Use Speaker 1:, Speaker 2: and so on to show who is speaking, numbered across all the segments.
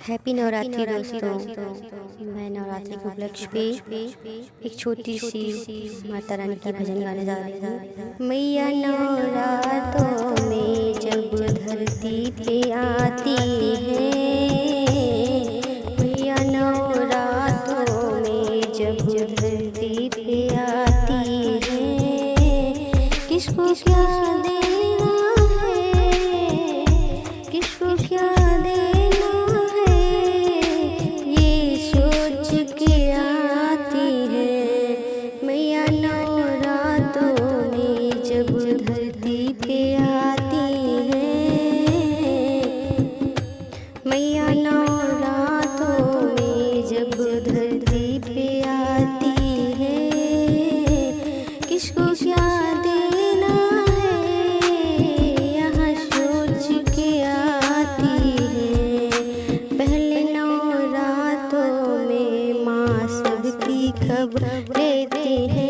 Speaker 1: Happy Navratri दोस्तों। मैं नवरात्रि के उपलक्ष्य पे एक छोटी सी माता रानी की भजन गाने जा रही हूँ। मैया नवरातों में जब धरती पे आती है, मैया नवरातों में जब धरती पे आती है, किसको क्या देना है, किसको क्या धरती पे आती है। मैया नवरातों में जब धरती पे आती है, किसको क्या देना है, यहाँ सोच के आती है। पहले नवरातों में माँ सबकी खबर लेती है,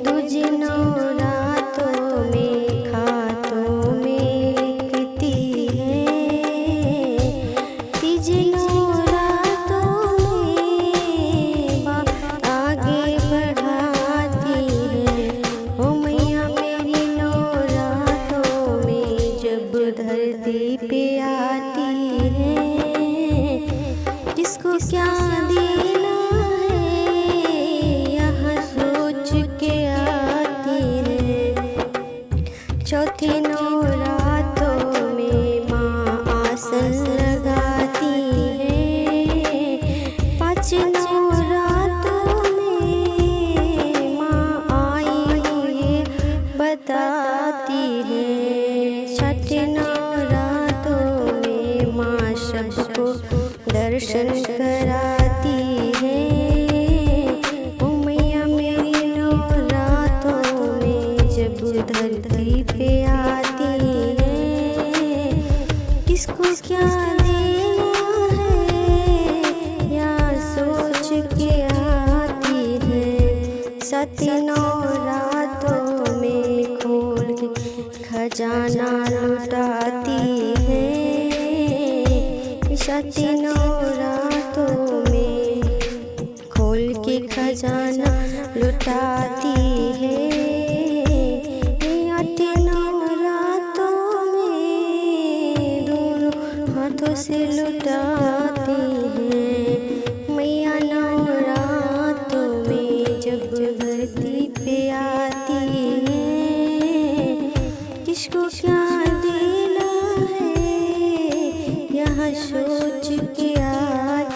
Speaker 1: दूजे नवरातों में खातों में लिखती है, तीजे नवरातों में आगे बढ़ाती है। ओ मैया मेरी नवरातों में जब धरती पे आती है, किसको क्या देना चौथे नवरातों में माँ आसन लगाती है, पाँच नवरातों में माँ आई हुई बताती है, छठे नवरातों में माँ सबको दर्शन कराती है। ओ मैया मेरी नवरातों में जब धरती पे आती है, किसको क्या देना है, या सोच के आती है। सती नवरातों में खोल के खजाना लुटाती है, सती नवरातों में खोल के खजाना लुटाती है। हाथों से लुटाती है। मैया नवरातों में जब धरती पे आती है, किसको क्या देना है, यहाँ सोच के आती